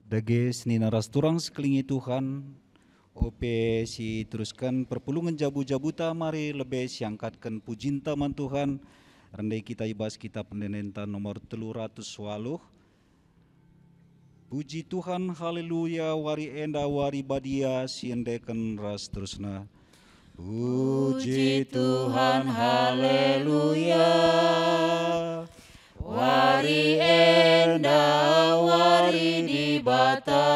Dages ni naras turang sekelingi Tuhan, ope si teruskan perpulungan jabu-jabuta mari lebih siangkatkan pujinta man Tuhan. Rendai kita ibas kita pendenenta nomor 300 waluh. Puji Tuhan, haleluya, wari enda wari badia siendekan ras terusna. Puji Tuhan, haleluya. Wari enda wari dibata,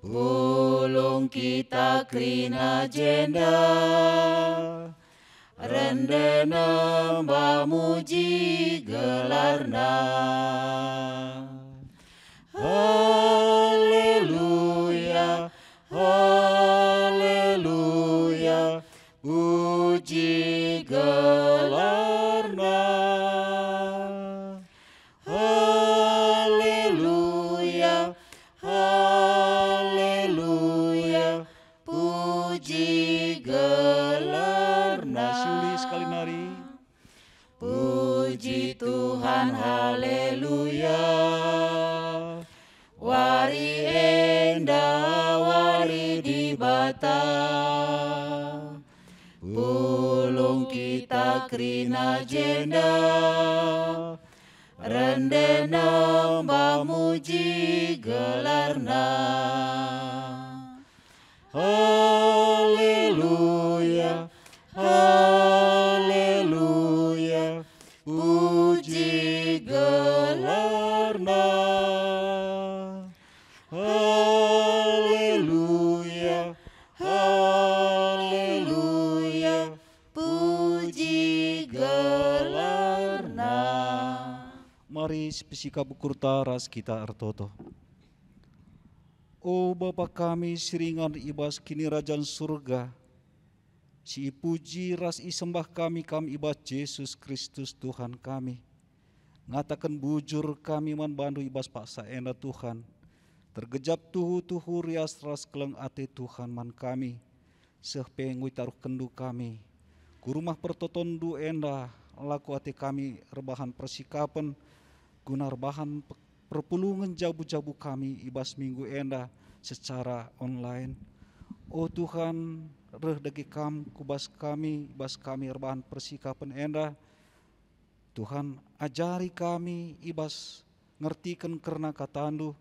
ulung kita krina jenda, rendena bamuji gelarna. Haleluya, haleluya, puji gelarna. Haleluya, haleluya, puji gelarna. Siuli sekali nari. Puji Tuhan, haleluya. Wari enda wari dibata, ulung kita krina jenda, rendena bamuji gelarna. Haleluya, haleluya, puji gelarna. Haleluya, haleluya, puji gelarna. Mari spesika bukurta ras kita artoto. O Bapa kami seringan ibas kini Rajan surga. Si puji ras isembah kami ibas Yesus Kristus Tuhan kami. Ngatakan bujur kami man bandu ibas paksa enda Tuhan. Tergejap tuhu rias ras keleng ate Tuhan man kami. Sehpengui taruh kendu kami. Kurumah pertotondu enda laku ate kami rebahan persikapan. Guna rebahan perpulungan jabu-jabu kami ibas minggu enda secara online. Oh Tuhan, reh dagi kam kubas kami, ibas kami rebahan persikapan enda. Tuhan ajari kami ibas ngertikan karena katandu.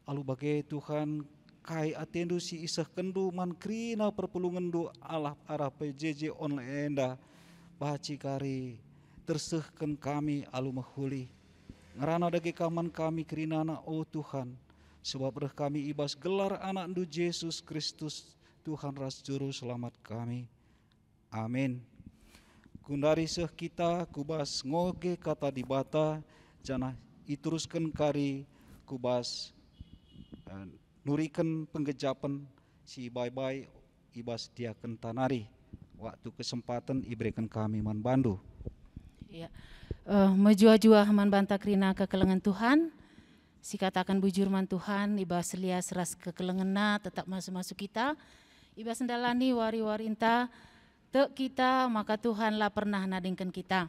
Alu bagai Tuhan kai atendu si isah kendu man krina perpulungan du alah arah PJJ online enda. Baci kari tersehkan kami alu mahuli. Ngerana dagi kaman kami kerinana oh Tuhan. Sebab reh kami ibas gelar anak du Yesus Kristus Tuhan ras juru selamat kami. Amin. Kundari seh kita kubas ngoge kata dibata jana ituruskan kari kubas nurikan penggejapan si bye-bye ibas diaken tanari. Waktu kesempatan iberikan kami man bandu. Ya. Mejua-jua man banta krina kekelengan Tuhan. Si katakan bujur man Tuhan ibas lias ras kekelengena tetap masuk-masuk kita. Ibas sendalani wari-wari inta tek kita maka Tuhanlah pernah nadingkan kita.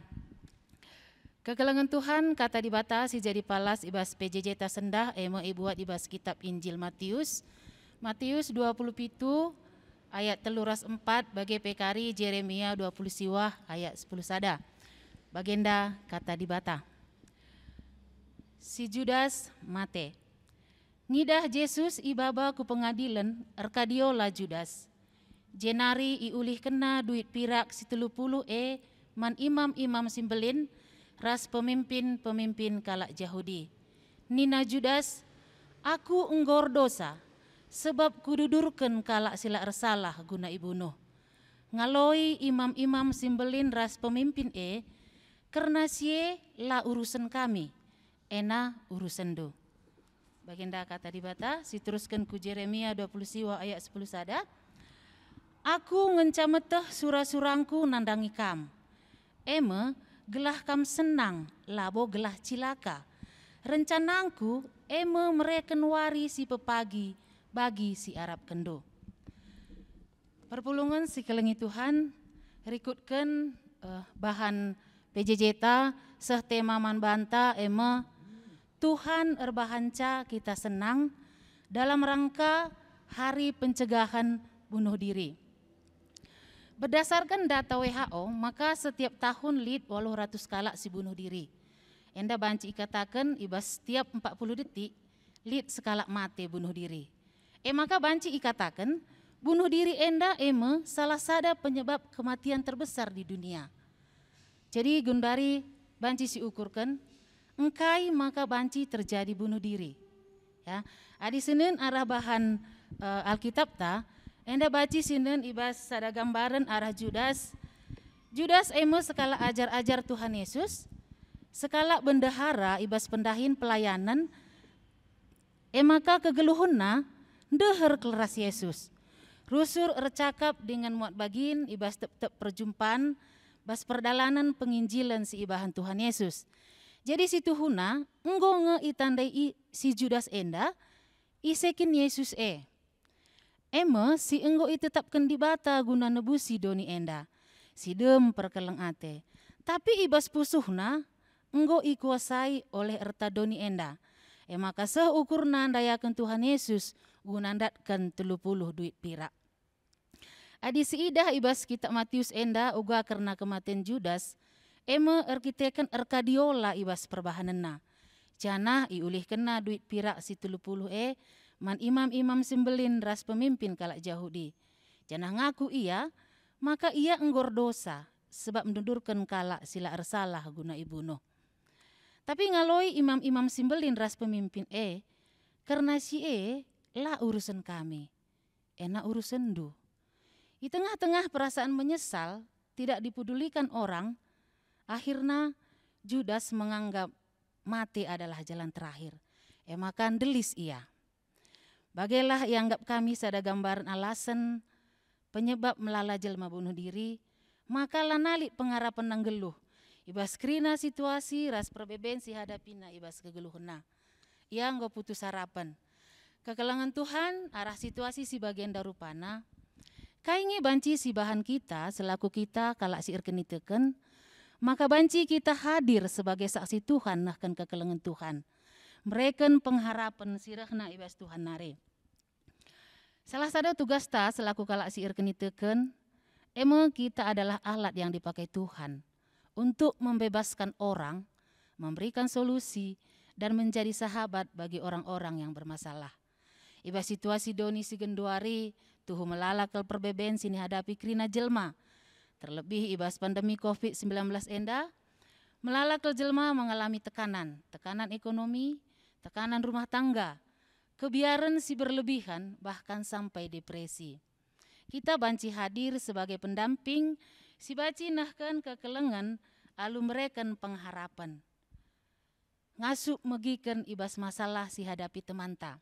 Kekelengan Tuhan kata dibata si jadi palas ibas PJJ tasendah ibuat ibas kitab Injil Matius 27 ayat 4 bagi pekari Jeremia 20 siwah ayat 10 sada. Bagenda kata dibata. Si Judas mate. Ngidah Yesus ibaba ku pengadilan erkadiola Judas. Jenari iulih kena duit pirak si 30 man imam-imam simbelin ras pemimpin-pemimpin kalak Yahudi. Nina Judas, aku enggor dosa, sebab kududurkan kalak sila ersalah guna ibunuh. Ngaloi imam-imam simbelin ras pemimpin karena sie la urusan kami, ena urusan do. Baginda kata dibata, si teruskan ku Jeremia 20 siwa ayat 10 sada. Aku ngencameteh surah-surangku nandangi kam. Gelah kam senang, labo gelah cilaka. Rencanangku mereken wari si pepagi bagi si Arab kendo. Perpulungan si kelengi Tuhan rikutkan bahan PJJ ta seh tema man banta Tuhan erbahanca kita senang dalam rangka Hari Pencegahan Bunuh Diri. Berdasarkan data WHO, maka setiap tahun lid 800 kala si bunuh diri. Enda banci ikatakan ibas setiap 40 detik lid sekala mate bunuh diri. Maka banci ikatakan bunuh diri enda salah sada penyebab kematian terbesar di dunia. Jadi Gundari banci siukurkan engkai maka banci terjadi bunuh diri. Ya, adi Senin arah bahan Alkitab ta, enda baci Senin ibas sada gambaran arah Judas. Judas sekala ajar-ajar Tuhan Yesus, sekala bendahara ibas pendahin pelayanan, maka kegeluhunna deher kelas Yesus. Rusur ercakap dengan muat bagin ibas tep-tep perjumpaan, bas perdalanan penginjilan si ibahan Tuhan Yesus. Jadi si Tuhuna enggo itandai si Judas enda isekin Yesus si enggo itetapkan di bata guna nebusi doni enda. Si dem perkeleng ate. Tapi ibas pusuhna enggo ikuasai oleh erta doni enda. Maka seukurna dayakan Tuhan Yesus gunandatkan 30 duit pirak. Adi siidah ibas kitab Matius enda uga karena kematian Judas, erkitekan erkadiola ibas perbahanena. Jana iulih kena duit pirak si 30 man imam-imam sembelin ras pemimpin kalak Yahudi. Jana ngaku ia, maka ia enggor dosa sebab mendudurkan kalak sila ersalah guna ibunuh. Tapi ngaloi imam-imam sembelin ras pemimpin karena si lah urusan kami, enak urusan du. Di tengah-tengah perasaan menyesal, tidak dipedulikan orang, akhirnya Judas menganggap mati adalah jalan terakhir. Makan delis ia. Bagailah yang anggap kami sada gambaran alasan penyebab melala jelma bunuh diri, maka lanali pengarapan nanggeluh. Ibas krina situasi ras perbeben si hadapina ibas kegeluhna. Ia nggak putus harapan. Kekelangan Tuhan arah situasi si bagian darupana. Kaingi banci si bahan kita selaku kita kalak si irkeniteken, maka banci kita hadir sebagai saksi Tuhan nahkan kekelangan Tuhan. Mereken pengharapan sirahna ibas Tuhan nare. Salah satu tugas ta selaku kalak si irkeniteken, kita adalah alat yang dipakai Tuhan untuk membebaskan orang, memberikan solusi, dan menjadi sahabat bagi orang-orang yang bermasalah. Ibas situasi doni si genduari, tuhu melalakal perbeben sini hadapi krina jelma. Terlebih ibas pandemi COVID-19 enda, melalakal jelma mengalami tekanan ekonomi, tekanan rumah tangga, kebiaran si berlebihan, bahkan sampai depresi. Kita banci hadir sebagai pendamping, si baci nahkan kekelengan, alu mereken pengharapan. Ngasup megikan ibas masalah si hadapi temanta.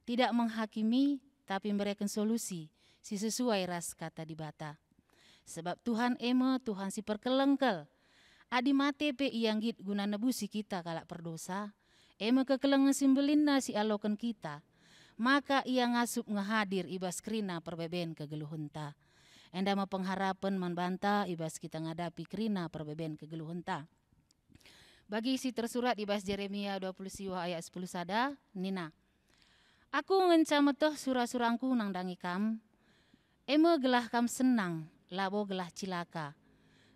Tidak menghakimi, tapi mereken solusi, si sesuai ras kata di bata. Sebab Tuhan Tuhan si perkelengkel. Adi mate pe ianggit guna nebusi kita kalak perdosa. Kekelengan simbelinna si alokan kita. Maka ia ngasup ngehadir ibas krina perbeben kegeluhunta. Enda ma pengharapan membanta ibas kita ngadapi krina perbeben kegeluhunta. Bagi si tersurat ibas Yeremia 20 siwa ayat 10 sada, Nina. Aku ngencametoh surah-surangku nang dangi kam. Gelah kam senang, labo gelah cilaka.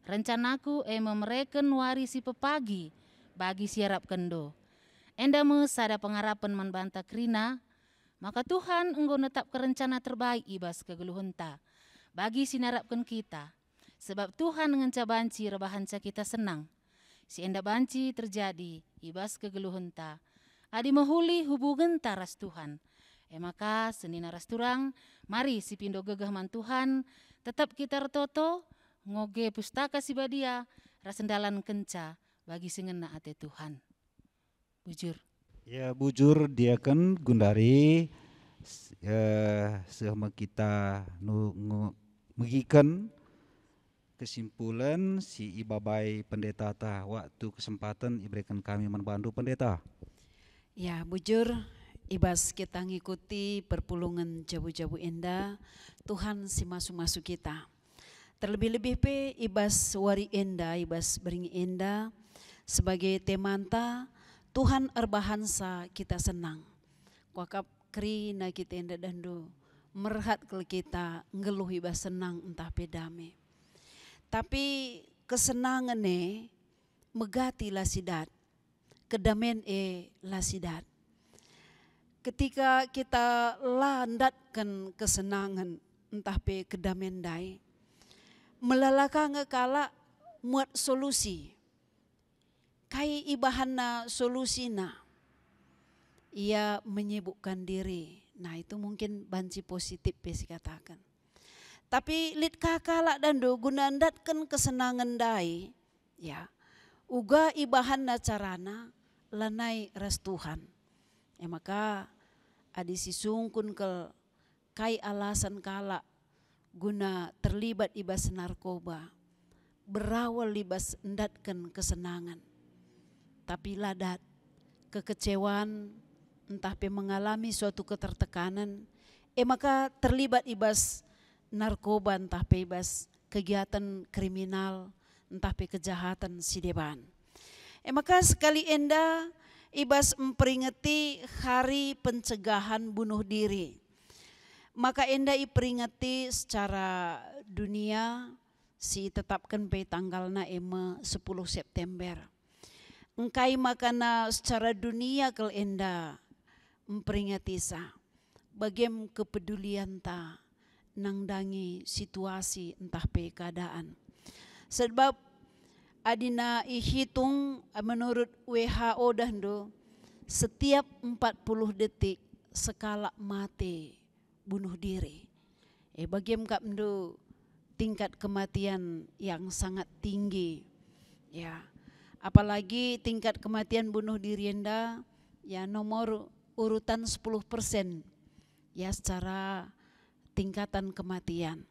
Rencanaku mereken warisi pepagi bagi siarap kendo. Enda sada pengarapan membanta krina, maka Tuhan enggo netap kerencana terbaik ibas kegeluhunta. Bagi sinarapkan kita, sebab Tuhan ngenca banci rebahanca kita senang. Si enda banci terjadi ibas kegeluhunta. Adi mahuli hubungan taras Tuhan. Maka senina ras turang, mari si pindo gegah man Tuhan, tetap kita retoto, ngoge pustaka si badia, rasendalan kenca bagi singena ate Tuhan. Bujur. Ya bujur dia kan Gundari, sehama kita megikan kesimpulan si ibabai pendeta ta waktu kesempatan iberikan kami membantu pendeta. Ya bujur, ibas kita ngikuti perpulungan jabu-jabu enda, Tuhan si masuk-masuk kita. Terlebih-lebih pe ibas wari enda, ibas beringi enda, sebagai temanta, Tuhan erbahansa kita senang. Kuakap krina kita enda dandu merhat ke kita ngeluh iba senang entah pedame. Tapi kesenangan megati lasidat, kedamen lasidat. Ketika kita landatkan kesenangan entah pe kedamen dai, melalaka ngekala muat solusi. Kai ibahana solusina, ia menyibukkan diri. Nah itu mungkin banci positif besi katakan. Tapi lit kakala dando gunandatkan kesenangan dai, ya uga ibahana carana lanai ras Tuhan. Maka adi sisungkun ke kai alasan kala guna terlibat ibas narkoba, berawal libas endatkan kesenangan. Tapi ladat kekecewaan entah pe mengalami suatu ketertekanan, maka terlibat ibas narkoba entah pe ibas kegiatan kriminal, entah pe kejahatan sideban. Maka sekali enda ibas memperingati hari pencegahan bunuh diri. Maka enda iperingati secara dunia si tetapkan pe tanggalna 10 September. Engkai makana secara dunia kel enda memperingati sa bagem kepedulian ta nangdangi situasi entah pe keadaan. Sebab adina ihitung menurut WHO dahdo setiap 40 detik sekala mati bunuh diri. Bagem kap mendo tingkat kematian yang sangat tinggi. Ya. Apalagi tingkat kematian bunuh diri enda ya nomor urutan 10% ya secara tingkatan kematian.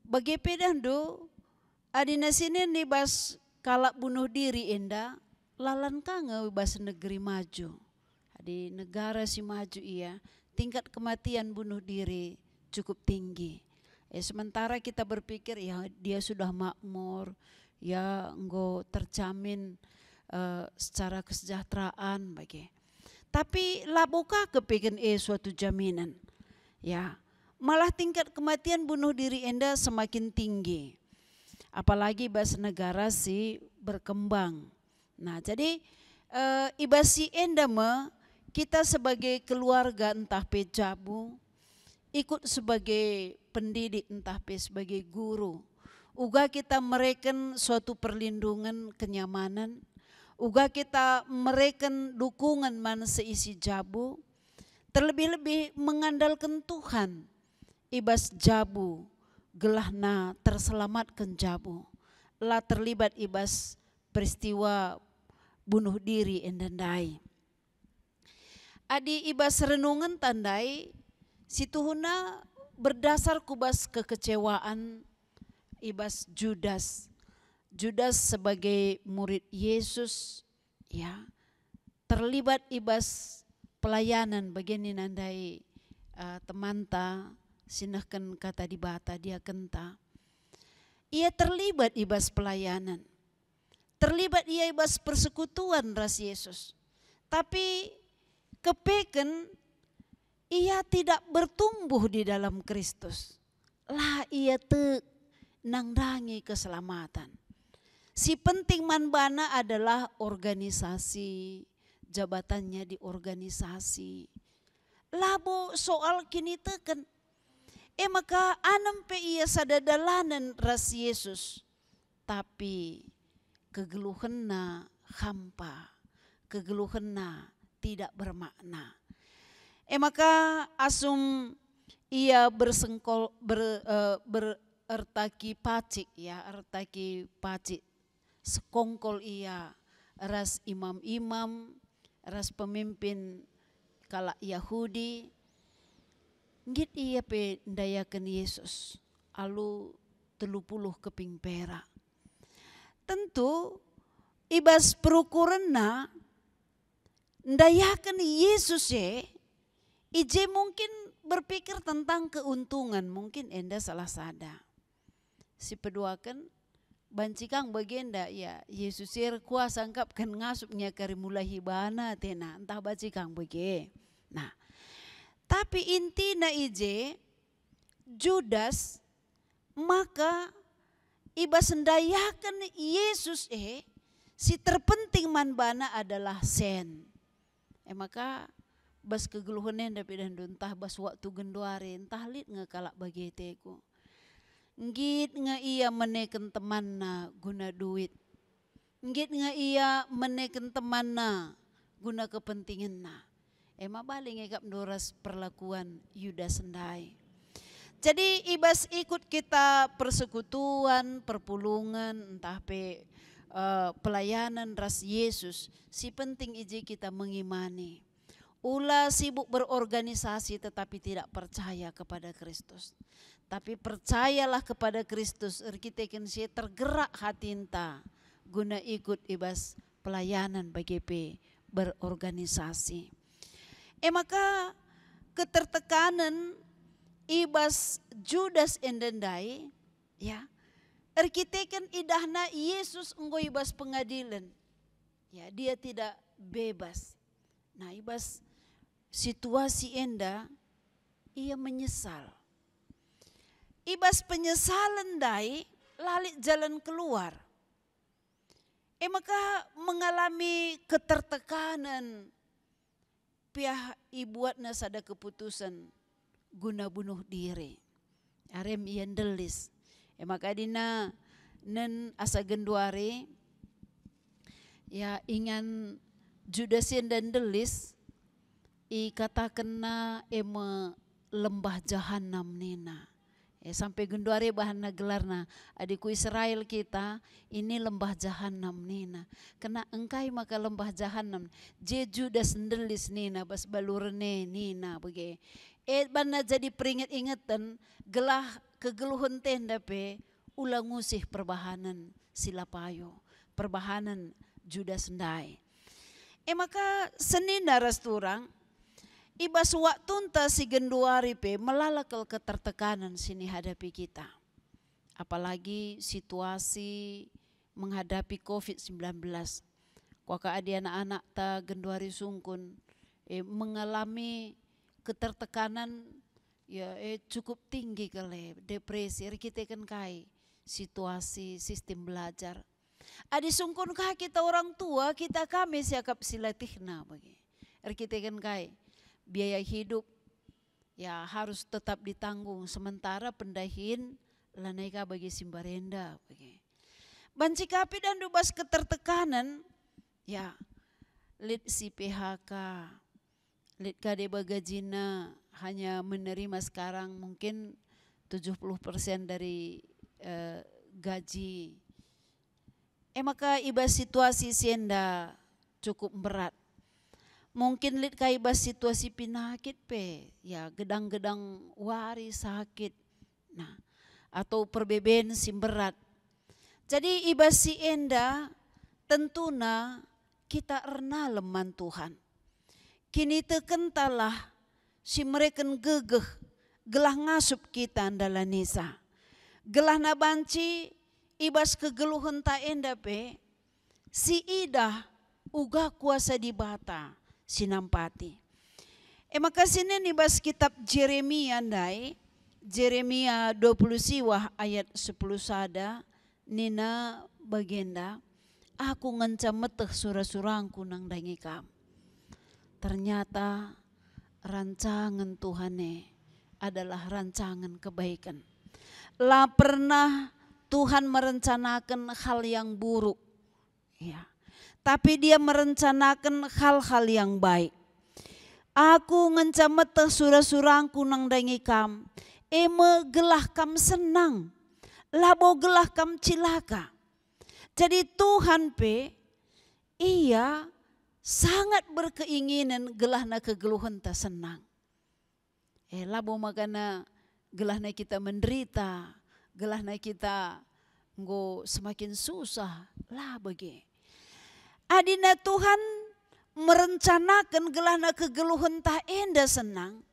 Bagi pedando adina sini nih bas kalak bunuh diri enda lalan kange bas negeri maju. Di negara si maju iya tingkat kematian bunuh diri cukup tinggi. Sementara kita berpikir ya dia sudah makmur, ya enggo terjamin secara kesejahteraan bagi. Tapi labuka kepikir suatu jaminan. Ya, malah tingkat kematian bunuh diri enda semakin tinggi. Apalagi bahasa negara si berkembang. Nah, jadi ibasi enda kita sebagai keluarga entah pejabu ikut sebagai pendidik entah pe sebagai guru. Uga kita mereken suatu perlindungan kenyamanan. Uga kita mereken dukungan man seisi jabu. Terlebih-lebih mengandalkan Tuhan. Ibas jabu gelahna terselamatkan jabu. Lah terlibat ibas peristiwa bunuh diri endandai. Adi ibas renungan tandai situhuna berdasar kubas kekecewaan ibas Judas. Judas sebagai murid Yesus ya terlibat ibas pelayanan begini nandai temanta sinahkan kata di bata dia kenta. Ia terlibat ibas pelayanan. Terlibat ia ibas persekutuan ras Yesus. Tapi kepeken ia tidak bertumbuh di dalam Kristus. Lah ia nangdangi keselamatan. Si penting manbana adalah organisasi, jabatannya di organisasi. Labo soal kini teken. Maka anam pe ia sadadalanan ras Yesus. Tapi kegeluhanna hampa, kegeluhanna tidak bermakna. Maka asum ia ertaki pacik ya, ertaki pacik sekongkol ia ras imam-imam, ras pemimpin kala Yahudi. Ngit ia pe ndayakan Yesus alu 30 keping perak. Tentu ibas perukuranna ndayakan Yesus ije mungkin berpikir tentang keuntungan, mungkin enda salah sada. Si peduakan bancikang bagenda ya Yesus kuasa angkap kan ngasupnya kari mulai hibana tena entah bancikang bage. Nah, tapi intina ije Judas maka iba sendayakan Yesus si terpenting manbana adalah sen. Maka bas kegeluhanen tapi dan entah bas waktu genduare entah lit ngekalak bagi teku. Ngit nga iya meneken temanna guna duit. Ngit nga iya meneken temanna guna kepentingan na. Baling ngekap doras perlakuan Yudas sendai. Jadi ibas ikut kita persekutuan, perpulungan, entah pelayanan ras Yesus. Si penting ije kita mengimani. Ulah sibuk berorganisasi tetapi tidak percaya kepada Kristus. Tapi percayalah kepada Kristus, kita kan tergerak hatinta guna ikut ibas pelayanan bagi berorganisasi. Maka ketertekanan ibas Judas endendai ya. Kita kan idahna Yesus enggo ibas pengadilan. Ya, dia tidak bebas. Nah, ibas situasi enda ia menyesal. Ibas penyesalan dai lalit jalan keluar. Maka mengalami ketertekanan pihak ibuatna sada keputusan guna bunuh diri. Arem ian delis. Maka dina nen asa genduare ya ingan Judasian dan delis katakanna lembah jahanam nina. Sampai genduare bahanna gelarna adikku Israel kita ini lembah jahanam nina. Kena engkai maka lembah jahanam. Je Judas ndelis nina bas balurne nina bege. Bana jadi peringat-ingatan gelah kegeluhan tenda ulang ngusih perbahanan silapayo. Perbahanan Judas ndai. Maka Senin daras turang ibas waktu si genduari melalakal ketertekanan sini hadapi kita. Apalagi situasi menghadapi COVID-19. Kuaka adi anak-anak ta genduari sungkun mengalami ketertekanan ya cukup tinggi kali, depresi. Kita kan kai situasi sistem belajar. Adi sungkun kah kita orang tua kita kami siakap silatihna bagi. Kita kan kai biaya hidup ya harus tetap ditanggung sementara pendahin lanaika bagi simbarenda bagi. Bancikapi dan dubas ketertekanan ya lit si PHK lit kade bagajina hanya menerima sekarang mungkin 70% dari gaji. Maka iba situasi sienda cukup berat. Mungkin lit kaibas situasi pinakit ya gedang-gedang wari sakit. Nah, atau perbeben simberat. Jadi ibas si enda tentuna kita erna leman Tuhan. Kini tekentalah si mereken gegeh gelah ngasup kita andalan nisa. Gelah nabanci ibas kegeluhan ta enda si ida uga kuasa di bata sinampati. Maka sini nibas kitab Jeremia ndai, Jeremia 20 siwah ayat 10 sada, nina bagenda, aku ngancam meteh surah-surangku nang dangikam. Ternyata rancangan Tuhane adalah rancangan kebaikan. Lah pernah Tuhan merencanakan hal yang buruk, ya. Tapi dia merencanakan hal-hal yang baik. Aku ngencamete surah-surangku nang dangikam. Gelah kam senang. Labo gelah kam cilaka. Jadi Tuhan ia sangat berkeinginan gelahna kegeluhan ta senang. Labo makana gelahna kita menderita. Gelahna kita semakin susah. Lah bagi. Adina Tuhan merencanakan gelahna kegeluhan tak enda senang.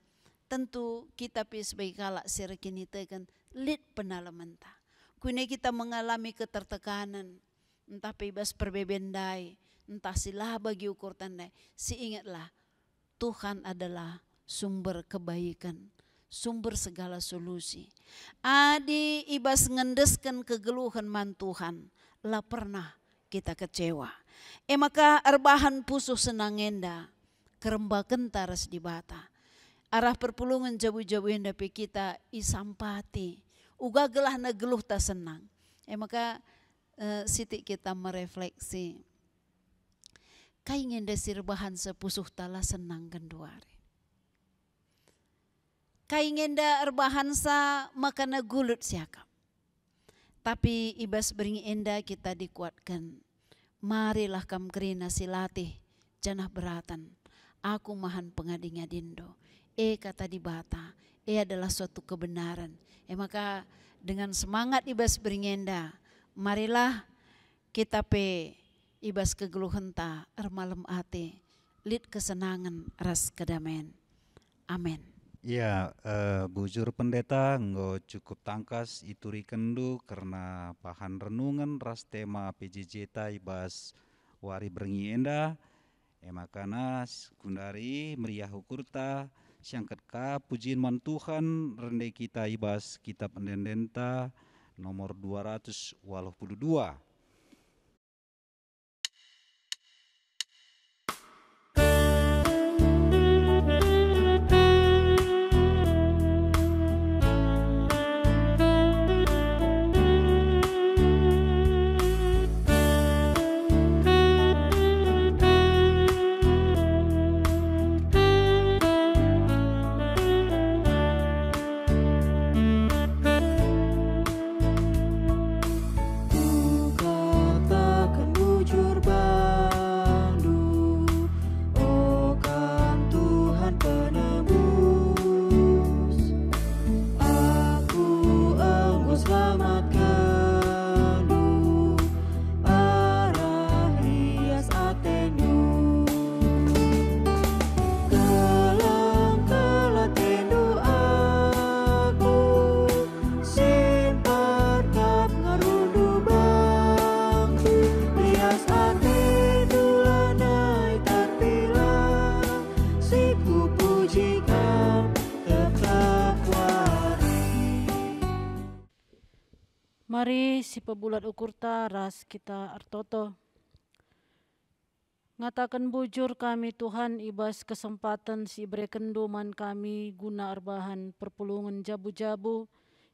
Tentu kita sebagai kalak serekini tekan lit penalaman ta. Kune kita mengalami ketertekanan, entah bebas perbebendai, entah silah bagi ukur tandai. Ingatlah, Tuhan adalah sumber kebaikan, sumber segala solusi. Adi ibas ngendeskan kegeluhan man Tuhan, lah pernah kita kecewa. Maka arbahan pusuh senang enda, keremba kentaras di bata. Arah perpulungan jabu-jabu enda pe kita isampati. Uga gelah na geluh tak senang. Maka sitik kita merefleksi. Kaingen desir bahan sepusuh tala senang genduari. Kaingen da erbahan sa makana gulut siakap. Tapi ibas beringi enda kita dikuatkan. Marilah kam kerina silatih janah beratan. Aku mahan pengading-adindo. Kata di bata. Adalah suatu kebenaran. Maka dengan semangat ibas beringenda, marilah kita pe ibas kegeluhan ta ermalem ate, lid kesenangan ras kedamaian. Amin. Ya, bujur pendeta nggo cukup tangkas ituri kendu karena bahan renungan ras tema PJJ ta ibas wari berengi enda. Makana kundari meriah ukurta siangkat ka pujian man Tuhan rende kita ibas kitab pendendenta nomor 282. Mari si pebulat ukurta ras kita artoto. Ngatakan bujur kami Tuhan ibas kesempatan si berekenduman kami guna arbahan perpulungan jabu-jabu.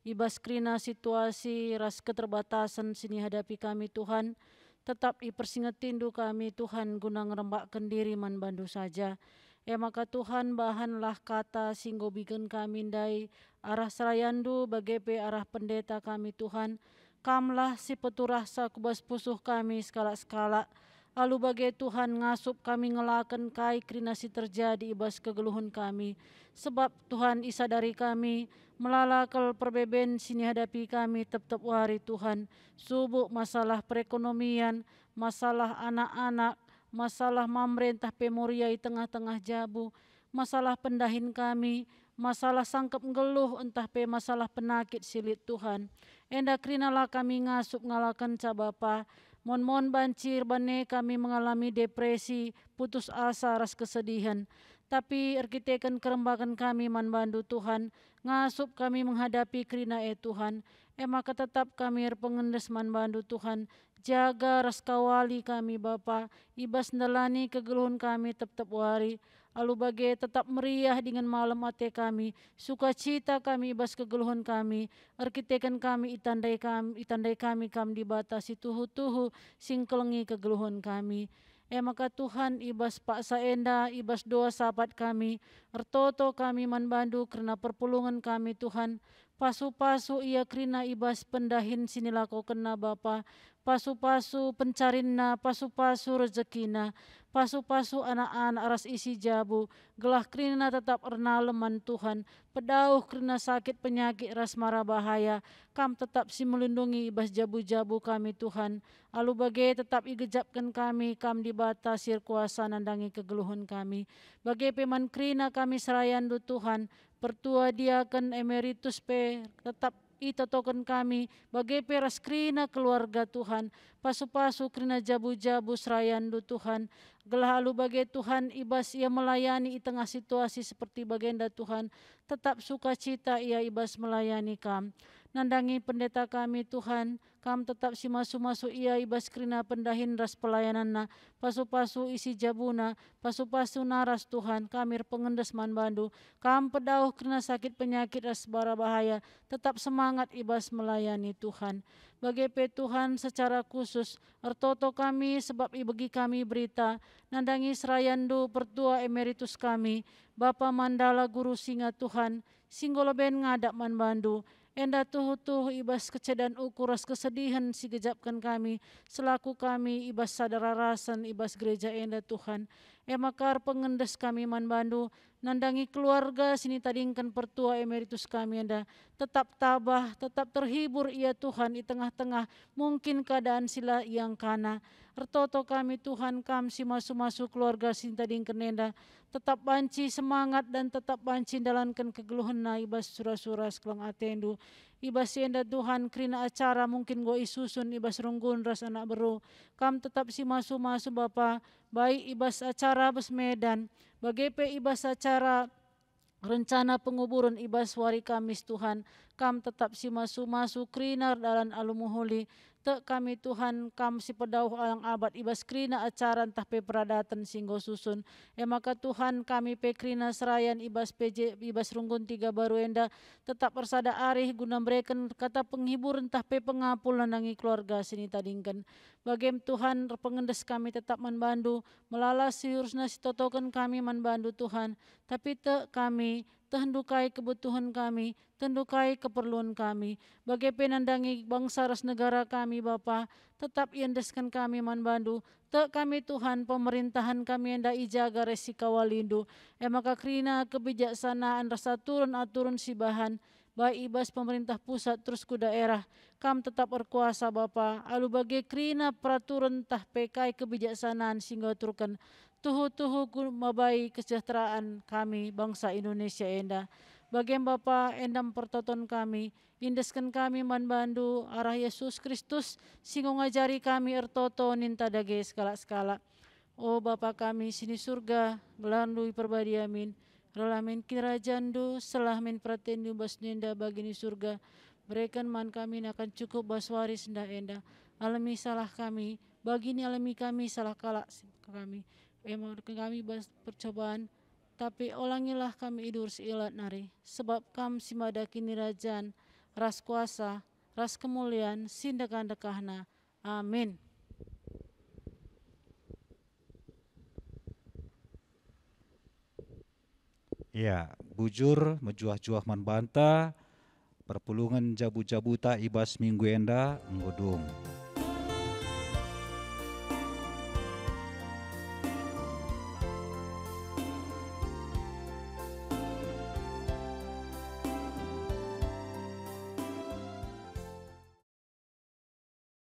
Ibas krina situasi ras keterbatasan sini hadapi kami Tuhan. Tetap ipersingetindu kami Tuhan guna ngerembakkan diri man bandu saja. Maka Tuhan bahanlah kata singgo bikin kami ndai arah serayandu bagepe arah pendeta kami Tuhan. Kamlah si peturasa kubas pusuh kami skala-skala. Lalu bagai Tuhan ngasup kami ngelakan kai krinasi terjadi ibas kegeluhan kami. Sebab Tuhan isa dari kami melalakal perbeben sini hadapi kami tetap wari Tuhan. Subuk masalah perekonomian, masalah anak-anak, masalah pemerintah pemoriai tengah-tengah jabu, masalah pendahin kami, masalah sangkep ngeluh entah pe masalah penakit silit Tuhan. Enda krinalah kami ngasup ngalakan cabapa, mon bancir bane kami mengalami depresi, putus asa ras kesedihan. Tapi erkitekan kerembakan kami man bandu Tuhan, ngasup kami menghadapi krina Tuhan. Maka tetap kami pengendes man bandu Tuhan, jaga ras kawali kami Bapa, ibas ndalani kegeluhan kami tetap wari. Lalu bagai tetap meriah dengan malam ate kami, sukacita kami ibas kegeluhan kami, arkitekan kami itandai kami kam dibatasi tuhu-tuhu singkelengi kegeluhan kami. Maka Tuhan ibas paksa enda, ibas doa sahabat kami, ertoto kami manbandu karena perpulungan kami Tuhan, pasu-pasu ia krina ibas pendahin sinilah kau kena Bapa, pasu-pasu pencarinna, pasu-pasu rezekina, pasu-pasu anak-anak ras isi jabu, gelah krina tetap ernaleman Tuhan, pedauh krina sakit penyakit ras mara bahaya, kam tetap si melindungi ibas jabu-jabu kami Tuhan, lalu bagai tetap igejapkan kami, kam dibatasir kuasa nandangi kegeluhan kami, bagai peman krina kami serayandu Tuhan, pertua diaken emeritus pe tetap itotokan kami bagi peras krina keluarga Tuhan, pasu-pasu krina jabu-jabu serayandu Tuhan, gelahalu bagi Tuhan ibas ia melayani di tengah situasi seperti bagenda Tuhan, tetap sukacita ia ibas melayani kam. Nandangi pendeta kami Tuhan, kam tetap si masu-masu ia ibas krina pendahin ras pelayananna, pasu-pasu isi jabuna, pasu-pasu naras Tuhan, kamir pengendes man bandu, kam pedauh krina sakit penyakit ras bara bahaya, tetap semangat ibas melayani Tuhan. Bagi Tuhan secara khusus, ertoto kami sebab ibagi kami berita, nandangi serayandu pertua emeritus kami, Bapa Mandala Guru Singa Tuhan, singgoloben ngadak man bandu, enda tuhu-tuhu ibas kecedan ukuras kesedihan si gejapkan kami, selaku kami ibas sadararasan ibas gereja enda Tuhan, emakar pengendes kami man bandu, nandangi keluarga sini tadingkan pertua emeritus kami enda, tetap tabah, tetap terhibur ia Tuhan di tengah-tengah mungkin keadaan sila yang kana. Ertoto kami Tuhan kam si masu-masu keluarga sini tadingkan enda, tetap banci semangat dan tetap banci dalankan kegeluhena ibas surah-surah sekelang atendu. Ibas enda Tuhan krina acara mungkin go isusun ibas runggun ras anak beru. Kam tetap si masu-masu Bapa, baik ibas acara bes Medan, bagepe ibas acara rencana penguburan ibas wari Kamis Tuhan, kam tetap si masu-masu krina dalam alumuhuli, te kami Tuhan kam si pedauh alang abad ibas krina acara entah pe peradatan singgo susun, maka Tuhan kami pe krina serayan ibas PJ ibas runggun 3 baru enda, tetap bersada arih guna mereken kata penghibur entah pe pengapul nandangi keluarga sini tadingkan. Bagem Tuhan pengendes kami tetap manbandu, melalas siurusna sitotokan kami manbandu Tuhan, tapi te kami tehendukai kebutuhan kami, tendukai keperluan kami. Bagi penandangi bangsa ras negara kami Bapa, tetap iendeskan kami manbandu, te kami Tuhan pemerintahan kami enda ijaga resika walindu, maka krina kebijaksanaan rasa aturan sibahan, baik ibas pemerintah pusat terus ku daerah, kam tetap berkuasa Bapa, alu bagi krina peraturan tah PK kebijaksanaan sehingga turkan tuhu-tuhu mabai kesejahteraan kami bangsa Indonesia enda. Bagian Bapa endam pertoton kami, indeskan kami manbandu arah Yesus Kristus, singgo ngajari kami ertoto ninta dage skala-skala. Oh Bapa kami sini surga, gelandui perbadi amin. Relamin kirajandu, selah min pratendu basnenda bagini surga. Berikan man kami akan cukup baswaris nda enda. Alami salah kami, bagini alami kami salah kalak kami. Emang kami bas percobaan, tapi ulangilah kami idur seilat nari, sebab kam simada kini rajan, ras kuasa, ras kemuliaan, sindakan dekahna. Amin. Ya, bujur mejuah-juah man banta, perpulungan jabu-jabuta ibas minggu enda nggodung.